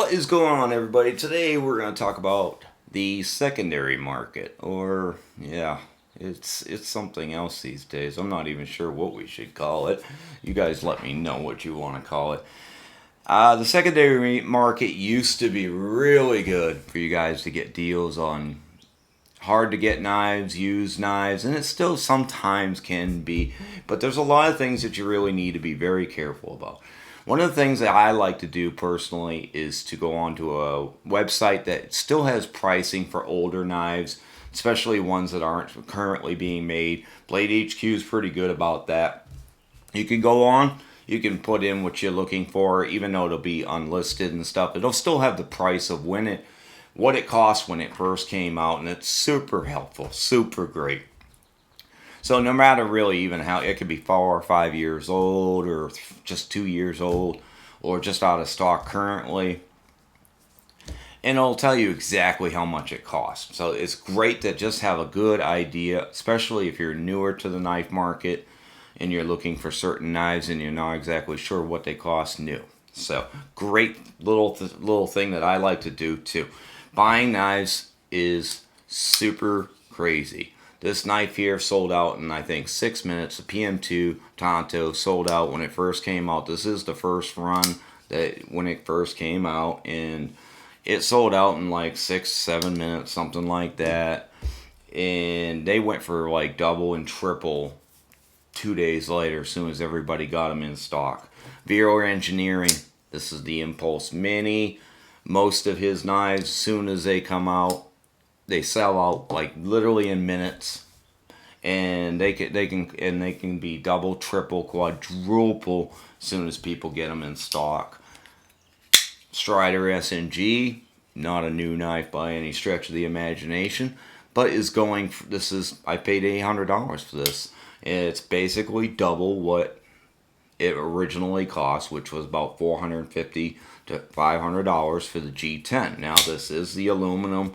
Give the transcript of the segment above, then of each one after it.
What is going on, everybody? Today we're going to talk about the secondary market, or it's something else these days. I'm not even sure what we should call it. You guys let me know what you want to call it. The secondary market used to be really good for you guys to get deals on hard to get knives, used knives, and it still sometimes can be, but there's a lot of things that you really need to be very careful about. One of the things that I like to do personally is to go onto a website that still has pricing for older knives, especially ones that aren't currently being made. Blade HQ is pretty good about that. You can go on, you can put in what you're looking for, even though it'll be unlisted and stuff. It'll still have the price of what it cost when it first came out, and it's super helpful, super great. So no matter really even how it could be 4 or 5 years old, or just 2 years old, or just out of stock currently, and it'll tell you exactly how much it costs. So it's great to just have a good idea, especially if you're newer to the knife market and you're looking for certain knives and you're not exactly sure what they cost new. So great little thing that I like to do too. Buying knives is super crazy. This knife here sold out in, I think, 6 minutes. The PM2 Tanto sold out when it first came out. This is the first run that when it first came out, and it sold out in like 6-7 minutes, something like that. And they went for like double and triple 2 days later, as soon as everybody got them in stock. Vero Engineering, this is the Impulse Mini. Most of his knives, as soon as they come out, they sell out like literally in minutes, and they can be double, triple, quadruple as soon as people get them in stock. Strider SNG, not a new knife by any stretch of the imagination, but is going. I paid $800 for this. It's basically double what it originally cost, which was about $450 to $500 for the G10. Now this is the aluminum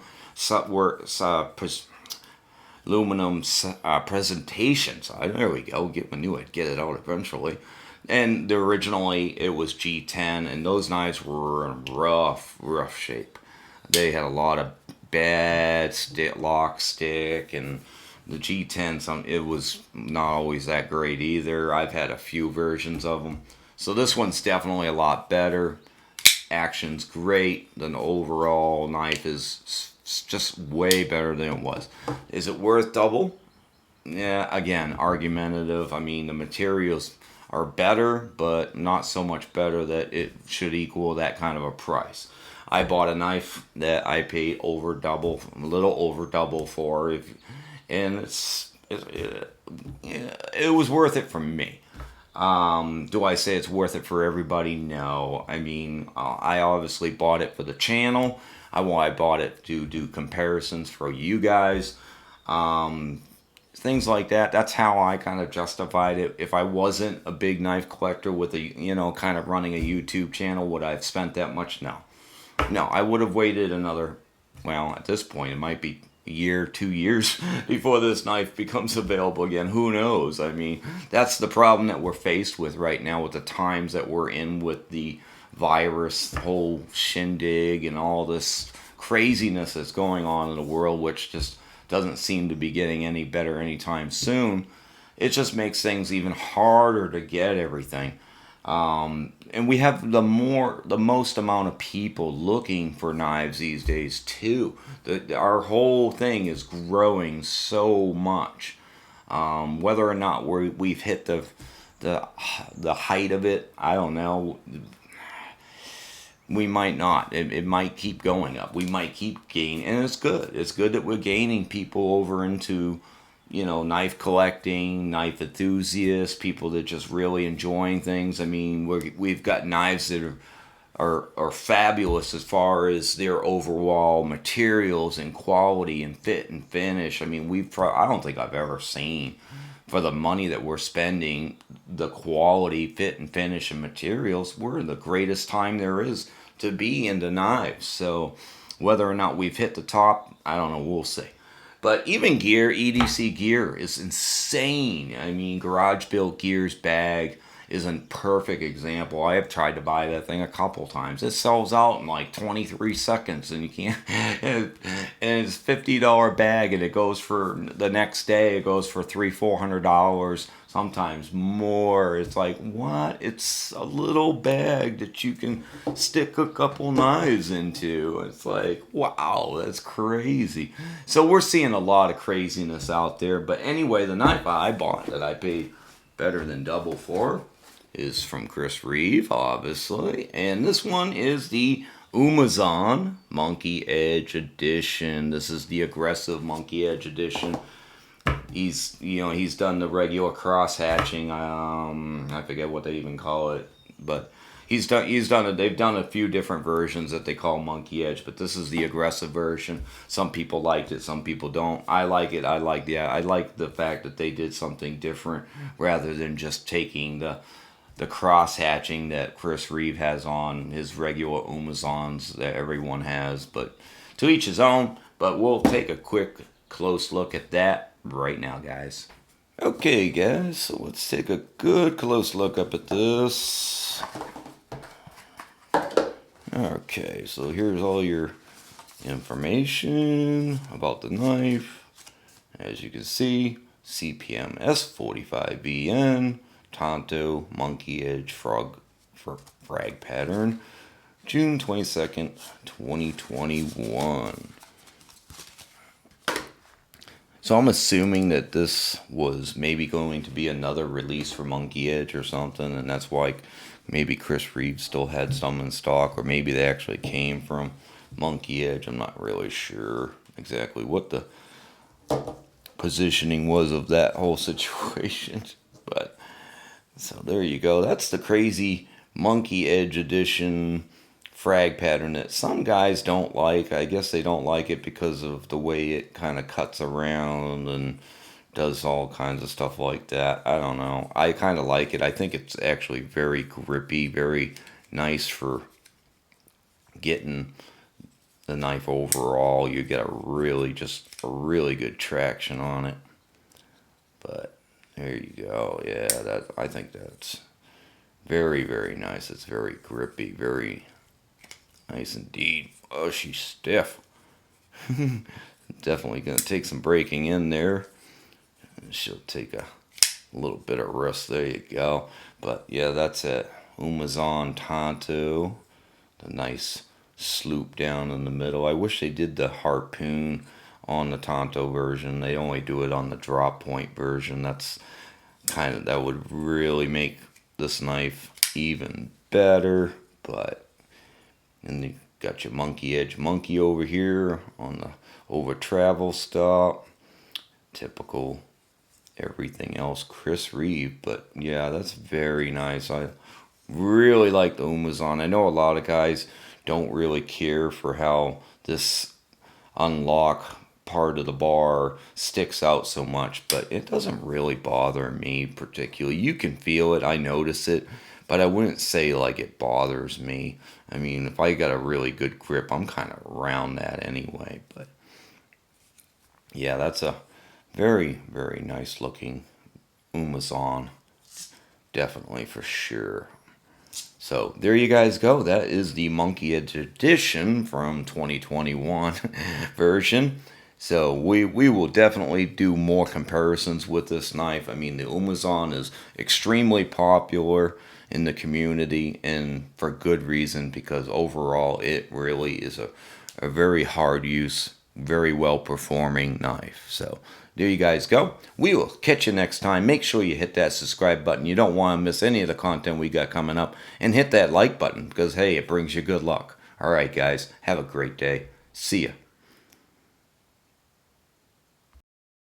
presentation side. There we go. Knew I'd get it out eventually. And originally it was G10, and those knives were in rough shape. They had a lot of bad lock stick, and the G10, it was not always that great either. I've had a few versions of them. So this one's definitely a lot better. Action's great. The overall knife is just way better than it was. Is it worth double? Yeah, again, argumentative. I mean, the materials are better, but not so much better that it should equal that kind of a price. I bought a knife that I paid a little over double for, and it was worth it for me. Do I say it's worth it for everybody? No. I mean, I obviously bought it for the channel. I bought it to do comparisons for you guys. Things like that. That's how I kind of justified it. If I wasn't a big knife collector with kind of running a YouTube channel, would I have spent that much? No. No, I would have waited at this point, it might be a year, 2 years before this knife becomes available again. Who knows? I mean, that's the problem that we're faced with right now with the times that we're in with the virus, the whole shindig, and all this craziness that's going on in the world, which just doesn't seem to be getting any better anytime soon. It just makes things even harder to get everything. And we have the most amount of people looking for knives these days too. Our whole thing is growing so much. Whether or not we've hit the height of it, I don't know. We might not. It might keep going up. We might keep gaining, and it's good. It's good that we're gaining people over into knife collecting, knife enthusiasts, people that just really enjoying things. I mean, we've got knives that are fabulous as far as their overall materials and quality and fit and finish. I mean, I don't think I've ever seen, for the money that we're spending, the quality, fit and finish and materials, we're in the greatest time there is to be into knives. So whether or not we've hit the top, I don't know, we'll see. But even gear, EDC gear is insane. I mean, garage built gear's bag is a perfect example. I have tried to buy that thing a couple times. It sells out in like 23 seconds, and you can't. And it's $50 bag, and it goes for the next day. It goes for $300-400, sometimes more. It's like, what? It's a little bag that you can stick a couple knives into. It's like, wow, that's crazy. So we're seeing a lot of craziness out there. But anyway, the knife I bought that I paid better than double for is from Reeve, obviously. And this one is the Umnumzaan Monkey Edge Edition. This is the aggressive Monkey Edge Edition. He's done the regular cross hatching. I forget what they even call it, but they've done a few different versions that they call Monkey Edge, but this is the aggressive version. Some people liked it, some people don't. I like it. I like the fact that they did something different rather than just taking the cross hatching that Reeve has on his regular Umnumzaans that everyone has, but to each his own. But we'll take a quick close look at that right now, guys. Okay, guys, so let's take a good close look up at this. Okay, so here's all your information about the knife. As you can see, CPM S45VN, Tanto, Monkey Edge, frag pattern, June 22nd, 2021. So I'm assuming that this was maybe going to be another release for Monkey Edge or something, and that's why maybe Reeve still had some in stock, or maybe they actually came from Monkey Edge. I'm not really sure exactly what the positioning was of that whole situation. But so there you go. That's the crazy Monkey Edge Edition frag pattern that some guys don't like. I guess they don't like it because of the way it kind of cuts around and does all kinds of stuff like that. I don't know. I kind of like it. I think it's actually very grippy, very nice for getting the knife overall. You get a really good traction on it. But there you go. Yeah, I think that's very, very nice. It's very grippy, very nice indeed. Oh, she's stiff. Definitely going to take some breaking in there. She'll take a little bit of rust. There you go. But yeah, that's it. Umnumzaan Tanto. The nice sloop down in the middle. I wish they did the harpoon on the Tanto version. They only do it on the drop point version. That would really make this knife even better. But and you got your Monkey Edge monkey over here on the over travel stop. Typical everything else Reeve. But yeah, that's very nice. I really like the Umnumzaan. I know a lot of guys don't really care for how this unlock part of the bar sticks out so much, but it doesn't really bother me particularly. You can feel it, I notice it, but I wouldn't say like it bothers me. I mean, if I got a really good grip, I'm kind of around that anyway. But yeah, that's a very, very nice looking Umnumzaan, definitely for sure. So there you guys go. That is the Monkey Edge Edition from 2021 version. So we will definitely do more comparisons with this knife. I mean, the Umnumzaan is extremely popular in the community, and for good reason, because overall it really is a very hard use, very well performing knife. So there you guys go. We will catch you next time. Make sure you hit that subscribe button. You don't want to miss any of the content we got coming up. And hit that like button because, hey, it brings you good luck. All right, guys. Have a great day. See ya.